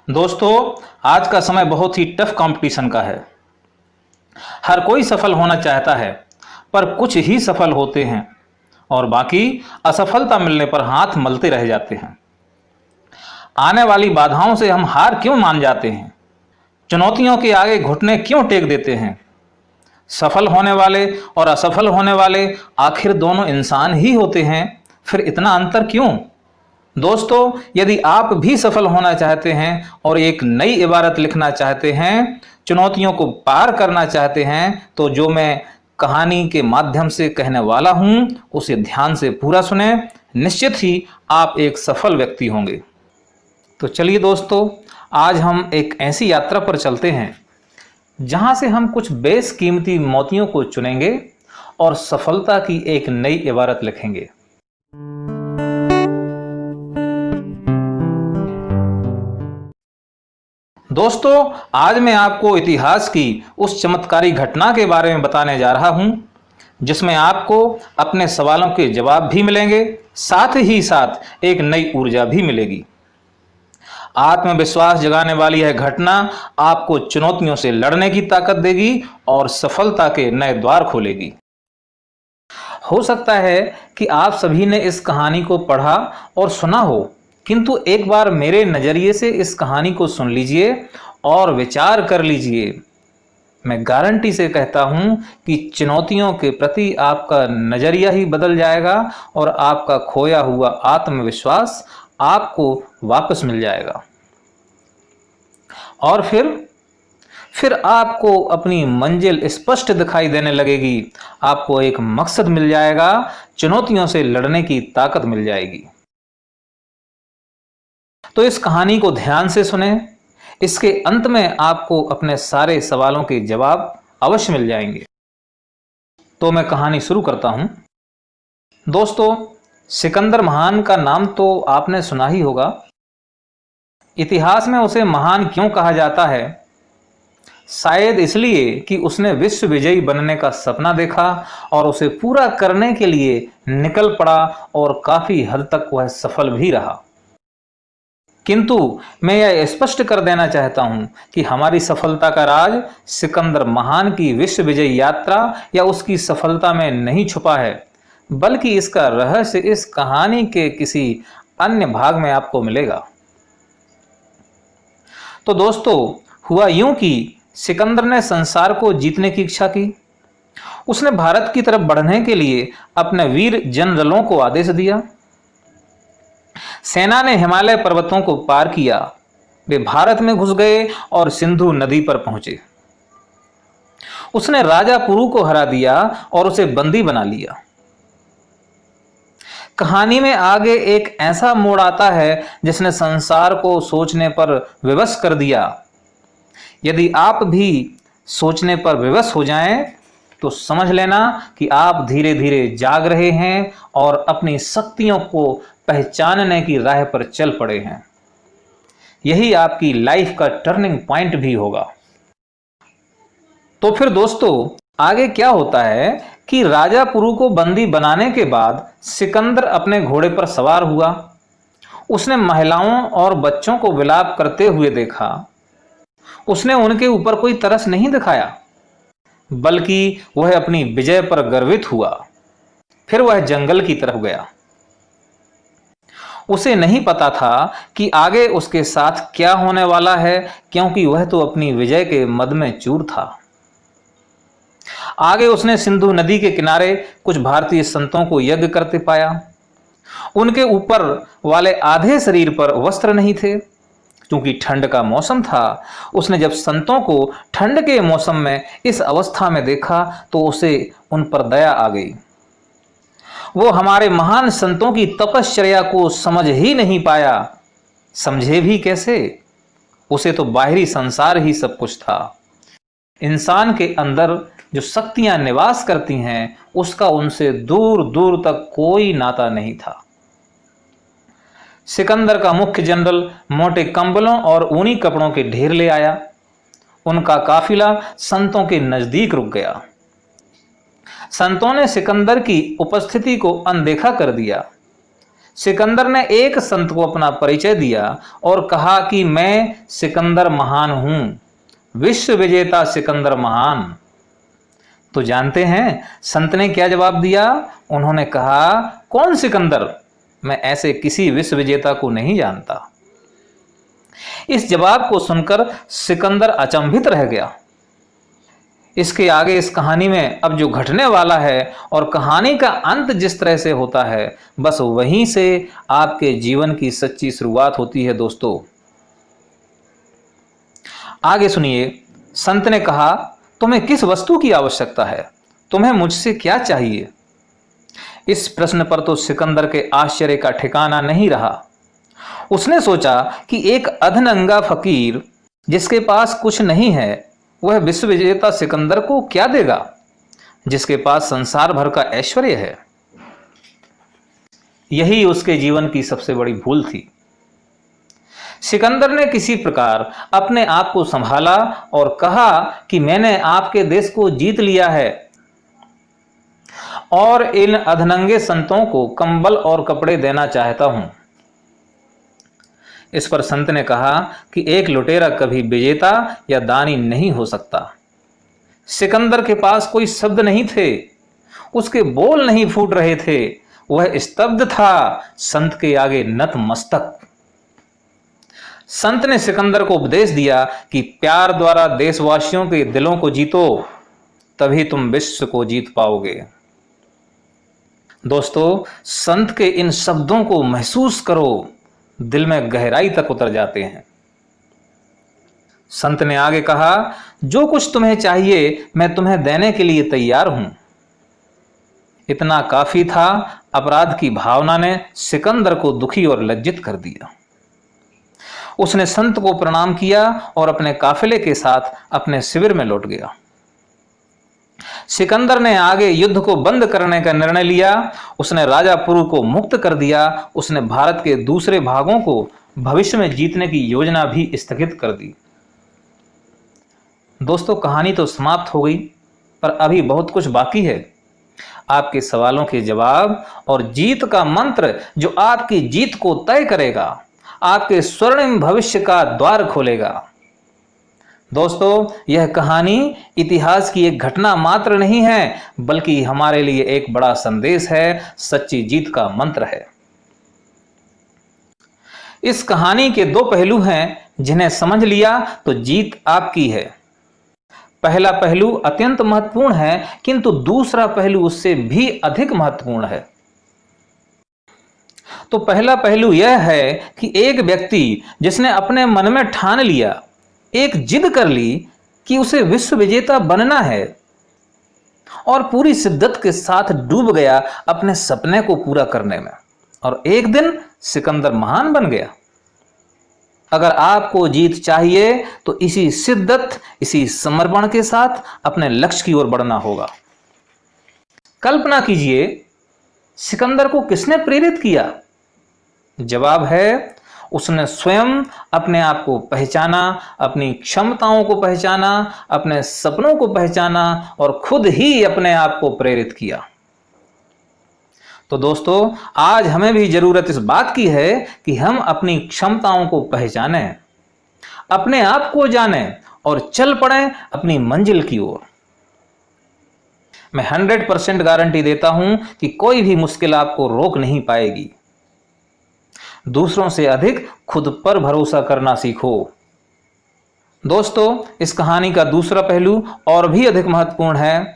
दोस्तों, आज का समय बहुत ही टफ कंपटीशन का है। हर कोई सफल होना चाहता है, पर कुछ ही सफल होते हैं और बाकी असफलता मिलने पर हाथ मलते रह जाते हैं। आने वाली बाधाओं से हम हार क्यों मान जाते हैं? चुनौतियों के आगे घुटने क्यों टेक देते हैं? सफल होने वाले और असफल होने वाले आखिर दोनों इंसान ही होते हैं, फिर इतना अंतर क्यों? दोस्तों, यदि आप भी सफल होना चाहते हैं और एक नई इबारत लिखना चाहते हैं, चुनौतियों को पार करना चाहते हैं, तो जो मैं कहानी के माध्यम से कहने वाला हूं, उसे ध्यान से पूरा सुने। निश्चित ही आप एक सफल व्यक्ति होंगे। तो चलिए दोस्तों, आज हम एक ऐसी यात्रा पर चलते हैं जहां से हम कुछ बेशकीमती मोतियों को चुनेंगे और सफलता की एक नई इबारत लिखेंगे। दोस्तों, आज मैं आपको इतिहास की उस चमत्कारी घटना के बारे में बताने जा रहा हूं, जिसमें आपको अपने सवालों के जवाब भी मिलेंगे, साथ ही साथ एक नई ऊर्जा भी मिलेगी। आत्मविश्वास जगाने वाली यह घटना आपको चुनौतियों से लड़ने की ताकत देगी और सफलता के नए द्वार खोलेगी। हो सकता है कि आप सभी ने इस कहानी को पढ़ा और सुना हो, किंतु एक बार मेरे नज़रिए से इस कहानी को सुन लीजिए और विचार कर लीजिए। मैं गारंटी से कहता हूं कि चुनौतियों के प्रति आपका नज़रिया ही बदल जाएगा और आपका खोया हुआ आत्मविश्वास आपको वापस मिल जाएगा। और फिर आपको अपनी मंजिल स्पष्ट दिखाई देने लगेगी। आपको एक मकसद मिल जाएगा, चुनौतियों से लड़ने की ताकत मिल जाएगी। तो इस कहानी को ध्यान से सुने। इसके अंत में आपको अपने सारे सवालों के जवाब अवश्य मिल जाएंगे। तो मैं कहानी शुरू करता हूं। दोस्तों, सिकंदर महान का नाम तो आपने सुना ही होगा। इतिहास में उसे महान क्यों कहा जाता है? शायद इसलिए कि उसने विश्व विजयी बनने का सपना देखा और उसे पूरा करने के लिए निकल पड़ा और काफी हद तक वह सफल भी रहा। किंतु मैं यह स्पष्ट कर देना चाहता हूं कि हमारी सफलता का राज सिकंदर महान की विश्व विजय यात्रा या उसकी सफलता में नहीं छुपा है, बल्कि इसका रहस्य इस कहानी के किसी अन्य भाग में आपको मिलेगा। तो दोस्तों, हुआ यूं कि सिकंदर ने संसार को जीतने की इच्छा की। उसने भारत की तरफ बढ़ने के लिए अपने वीर जनरलों को आदेश दिया। सेना ने हिमालय पर्वतों को पार किया। वे भारत में घुस गए और सिंधु नदी पर पहुंचे। उसने राजा पुरु को हरा दिया और उसे बंदी बना लिया। कहानी में आगे एक ऐसा मोड़ आता है जिसने संसार को सोचने पर विवश कर दिया। यदि आप भी सोचने पर विवश हो जाएं, तो समझ लेना कि आप धीरे धीरे जाग रहे हैं और अपनी शक्तियों को पहचानने की राह पर चल पड़े हैं। यही आपकी लाइफ का टर्निंग पॉइंट भी होगा। तो फिर दोस्तों, आगे क्या होता है कि राजा पुरु को बंदी बनाने के बाद सिकंदर अपने घोड़े पर सवार हुआ। उसने महिलाओं और बच्चों को विलाप करते हुए देखा। उसने उनके ऊपर कोई तरस नहीं दिखाया, बल्कि वह अपनी विजय पर गर्वित हुआ। फिर वह जंगल की तरफ गया। उसे नहीं पता था कि आगे उसके साथ क्या होने वाला है, क्योंकि वह तो अपनी विजय के मद में चूर था। आगे उसने सिंधु नदी के किनारे कुछ भारतीय संतों को यज्ञ करते पाया। उनके ऊपर वाले आधे शरीर पर वस्त्र नहीं थे, क्योंकि ठंड का मौसम था। उसने जब संतों को ठंड के मौसम में इस अवस्था में देखा तो उसे उन पर दया आ गई। वो हमारे महान संतों की तपश्चर्या को समझ ही नहीं पाया। समझे भी कैसे? उसे तो बाहरी संसार ही सब कुछ था। इंसान के अंदर जो शक्तियां निवास करती हैं, उसका उनसे दूर दूर तक कोई नाता नहीं था। सिकंदर का मुख्य जनरल मोटे कंबलों और ऊनी कपड़ों के ढेर ले आया। उनका काफिला संतों के नजदीक रुक गया। संतों ने सिकंदर की उपस्थिति को अनदेखा कर दिया। सिकंदर ने एक संत को अपना परिचय दिया और कहा कि मैं सिकंदर महान हूं, विश्व विजेता सिकंदर महान। तो जानते हैं संत ने क्या जवाब दिया? उन्होंने कहा, कौन सिकंदर? मैं ऐसे किसी विश्व विजेता को नहीं जानता। इस जवाब को सुनकर सिकंदर अचंभित रह गया। इसके आगे इस कहानी में अब जो घटने वाला है और कहानी का अंत जिस तरह से होता है, बस वहीं से आपके जीवन की सच्ची शुरुआत होती है। दोस्तों आगे सुनिए। संत ने कहा, तुम्हें किस वस्तु की आवश्यकता है? तुम्हें मुझसे क्या चाहिए? इस प्रश्न पर तो सिकंदर के आश्चर्य का ठिकाना नहीं रहा। उसने सोचा कि एक अधनंगा फकीर जिसके पास कुछ नहीं है, वह विश्व विजेता सिकंदर को क्या देगा, जिसके पास संसार भर का ऐश्वर्य है। यही उसके जीवन की सबसे बड़ी भूल थी। सिकंदर ने किसी प्रकार अपने आप को संभाला और कहा कि मैंने आपके देश को जीत लिया है और इन अधनंगे संतों को कंबल और कपड़े देना चाहता हूं। इस पर संत ने कहा कि एक लुटेरा कभी विजेता या दानी नहीं हो सकता। सिकंदर के पास कोई शब्द नहीं थे, उसके बोल नहीं फूट रहे थे, वह स्तब्ध था, संत के आगे नतमस्तक। संत ने सिकंदर को उपदेश दिया कि प्यार द्वारा देशवासियों के दिलों को जीतो, तभी तुम विश्व को जीत पाओगे। दोस्तों संत के इन शब्दों को महसूस करो, दिल में गहराई तक उतर जाते हैं। संत ने आगे कहा, जो कुछ तुम्हें चाहिए मैं तुम्हें देने के लिए तैयार हूं। इतना काफी था। अपराध की भावना ने सिकंदर को दुखी और लज्जित कर दिया। उसने संत को प्रणाम किया और अपने काफिले के साथ अपने शिविर में लौट गया। सिकंदर ने आगे युद्ध को बंद करने का निर्णय लिया। उसने राजापुर को मुक्त कर दिया। उसने भारत के दूसरे भागों को भविष्य में जीतने की योजना भी स्थगित कर दी। दोस्तों कहानी तो समाप्त हो गई, पर अभी बहुत कुछ बाकी है। आपके सवालों के जवाब और जीत का मंत्र जो आपकी जीत को तय करेगा, आपके स्वर्णिम भविष्य का द्वार खोलेगा। दोस्तों यह कहानी इतिहास की एक घटना मात्र नहीं है, बल्कि हमारे लिए एक बड़ा संदेश है, सच्ची जीत का मंत्र है। इस कहानी के दो पहलू हैं, जिन्हें समझ लिया तो जीत आपकी है। पहला पहलू अत्यंत महत्वपूर्ण है, किंतु दूसरा पहलू उससे भी अधिक महत्वपूर्ण है। तो पहला पहलू यह है कि एक व्यक्ति जिसने अपने मन में ठान लिया, एक जिद कर ली कि उसे विश्व विजेता बनना है और पूरी शिद्दत के साथ डूब गया अपने सपने को पूरा करने में, और एक दिन सिकंदर महान बन गया। अगर आपको जीत चाहिए तो इसी शिद्दत, इसी समर्पण के साथ अपने लक्ष्य की ओर बढ़ना होगा। कल्पना कीजिए, सिकंदर को किसने प्रेरित किया? जवाब है, उसने स्वयं अपने आप को पहचाना, अपनी क्षमताओं को पहचाना, अपने सपनों को पहचाना और खुद ही अपने आप को प्रेरित किया। तो दोस्तों आज हमें भी जरूरत इस बात की है कि हम अपनी क्षमताओं को पहचानें, अपने आप को जानें और चल पड़ें अपनी मंजिल की ओर। मैं 100% गारंटी देता हूं कि कोई भी मुश्किल आपको रोक नहीं पाएगी। दूसरों से अधिक खुद पर भरोसा करना सीखो। दोस्तों इस कहानी का दूसरा पहलू और भी अधिक महत्वपूर्ण है,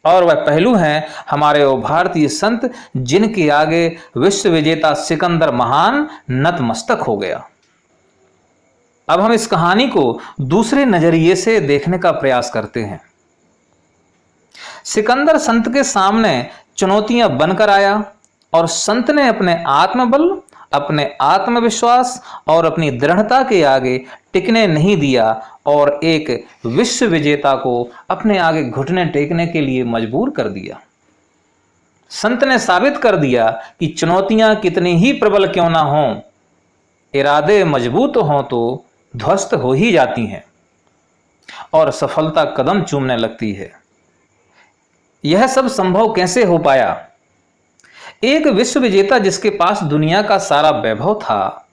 और वह पहलू है हमारे वो भारतीय संत जिनके आगे विश्व विजेता सिकंदर महान नतमस्तक हो गया। अब हम इस कहानी को दूसरे नजरिए से देखने का प्रयास करते हैं। सिकंदर संत के सामने चुनौतियां बनकर आया और संत ने अपने आत्मबल, अपने आत्मविश्वास और अपनी दृढ़ता के आगे टिकने नहीं दिया और एक विश्व विजेता को अपने आगे घुटने टेकने के लिए मजबूर कर दिया। संत ने साबित कर दिया कि चुनौतियां कितनी ही प्रबल क्यों ना हों, इरादे मजबूत हों तो ध्वस्त हो ही जाती हैं और सफलता कदम चूमने लगती है। यह सब संभव कैसे हो पाया? एक विश्व विजेता जिसके पास दुनिया का सारा वैभव था,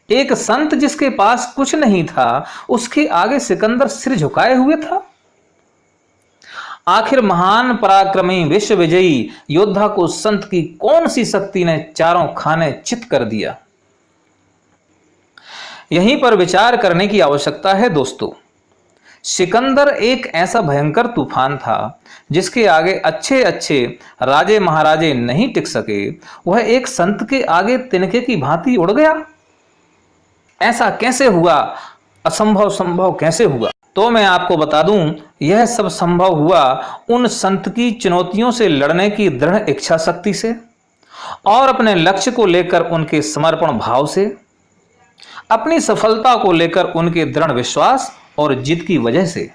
एक संत जिसके पास कुछ नहीं था, उसके आगे सिकंदर सिर झुकाए हुए था। आखिर महान पराक्रमी विश्व विजयी योद्धा को संत की कौन सी शक्ति ने चारों खाने चित कर दिया? यहीं पर विचार करने की आवश्यकता है दोस्तों। सिकंदर एक ऐसा भयंकर तूफान था जिसके आगे अच्छे अच्छे राजे महाराजे नहीं टिक सके। वह एक संत के आगे तिनके की भांति उड़ गया। ऐसा कैसे हुआ? असंभव संभव कैसे हुआ? तो मैं आपको बता दूं, यह सब संभव हुआ उन संत की चुनौतियों से लड़ने की दृढ़ इच्छा शक्ति से और अपने लक्ष्य को लेकर उनके समर्पण भाव से, अपनी सफलता को लेकर उनके दृढ़ विश्वास और जिद की वजह से।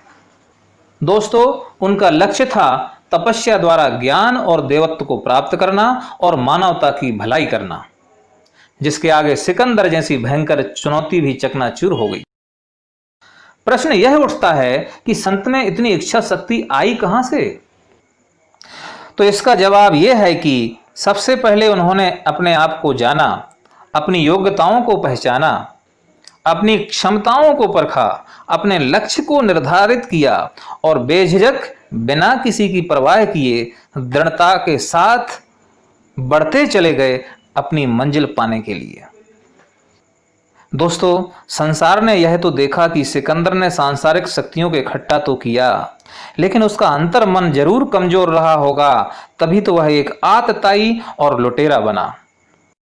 दोस्तों, उनका लक्ष्य था तपस्या द्वारा ज्ञान और देवत्व को प्राप्त करना और मानवता की भलाई करना, जिसके आगे सिकंदर जैसी भयंकर चुनौती भी चकनाचूर हो गई। प्रश्न यह उठता है कि संत में इतनी इच्छा शक्ति आई कहां से? तो इसका जवाब यह है कि सबसे पहले उन्होंने अपने आप को जाना, अपनी योग्यताओं को पहचाना, अपनी क्षमताओं को परखा, अपने लक्ष्य को निर्धारित किया और बेझिझक बिना किसी की परवाह किए दृढ़ता के साथ बढ़ते चले गए अपनी मंजिल पाने के लिए। दोस्तों, संसार ने यह तो देखा कि सिकंदर ने सांसारिक शक्तियों को इकट्ठा तो किया, लेकिन उसका अंतर मन जरूर कमजोर रहा होगा, तभी तो वह एक आतताई और लुटेरा बना।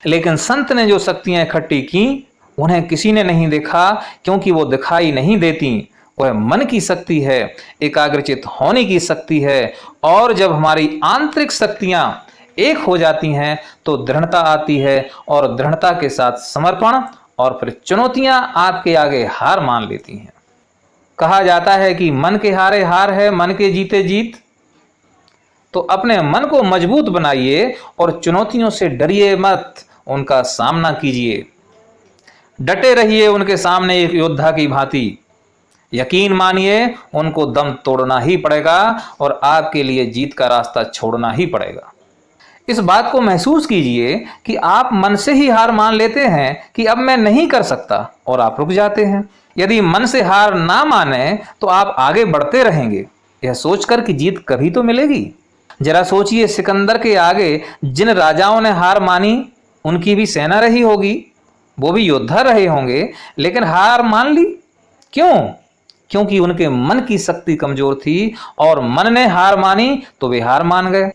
लेकिन संत ने जो शक्तियां इकट्ठी की उन्हें किसी ने नहीं देखा, क्योंकि वो दिखाई नहीं देती। वह मन की शक्ति है, एकाग्रचित होने की शक्ति है, और जब हमारी आंतरिक शक्तियां एक हो जाती हैं तो दृढ़ता आती है, और दृढ़ता के साथ समर्पण, और फिर चुनौतियां आपके आगे हार मान लेती हैं। कहा जाता है कि मन के हारे हार है, मन के जीते जीत। तो अपने मन को मजबूत बनाइए और चुनौतियों से डरिए मत, उनका सामना कीजिए। डटे रहिए उनके सामने एक योद्धा की भांति। यकीन मानिए, उनको दम तोड़ना ही पड़ेगा और आपके लिए जीत का रास्ता छोड़ना ही पड़ेगा। इस बात को महसूस कीजिए कि आप मन से ही हार मान लेते हैं कि अब मैं नहीं कर सकता, और आप रुक जाते हैं। यदि मन से हार ना माने तो आप आगे बढ़ते रहेंगे, यह सोचकर कि जीत कभी तो मिलेगी। जरा सोचिए, सिकंदर के आगे जिन राजाओं ने हार मानी, उनकी भी सेना रही होगी, वो भी योद्धा रहे होंगे, लेकिन हार मान ली। क्यों? क्योंकि उनके मन की शक्ति कमजोर थी, और मन ने हार मानी तो वे हार मान गए।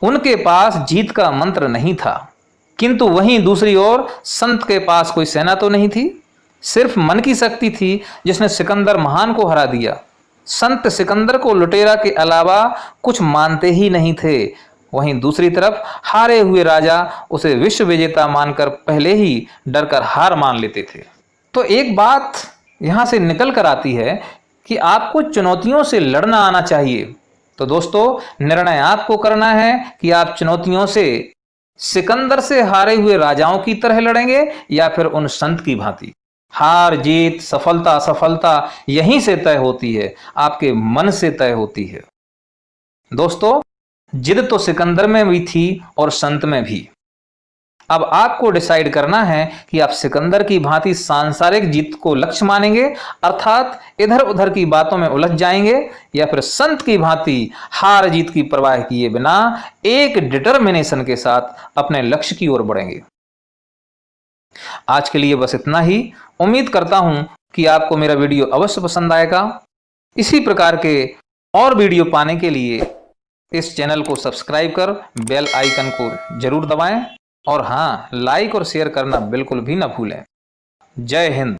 उनके पास जीत का मंत्र नहीं था। किंतु वहीं दूसरी ओर संत के पास कोई सेना तो नहीं थी, सिर्फ मन की शक्ति थी जिसने सिकंदर महान को हरा दिया। संत सिकंदर को लुटेरा के अलावा कुछ मानते ही नहीं थे। वहीं दूसरी तरफ हारे हुए राजा उसे विश्व विजेता मानकर पहले ही डरकर हार मान लेते थे। तो एक बात यहां से निकल कर आती है कि आपको चुनौतियों से लड़ना आना चाहिए। तो दोस्तों, निर्णय आपको करना है कि आप चुनौतियों से सिकंदर से हारे हुए राजाओं की तरह लड़ेंगे या फिर उन संत की भांति। हार जीत, सफलता असफलता यहीं से तय होती है, आपके मन से तय होती है। दोस्तों, जिद तो सिकंदर में भी थी और संत में भी। अब आपको डिसाइड करना है कि आप सिकंदर की भांति सांसारिक जीत को लक्ष्य मानेंगे, अर्थात इधर उधर की बातों में उलझ जाएंगे, या फिर संत की भांति हार जीत की परवाह किए बिना एक डिटर्मिनेशन के साथ अपने लक्ष्य की ओर बढ़ेंगे। आज के लिए बस इतना ही। उम्मीद करता हूं कि आपको मेरा वीडियो अवश्य पसंद आएगा। इसी प्रकार के और वीडियो पाने के लिए इस चैनल को सब्सक्राइब कर बेल आइकन को जरूर दबाएं, और हाँ, लाइक और शेयर करना बिल्कुल भी ना भूलें। जय हिंद।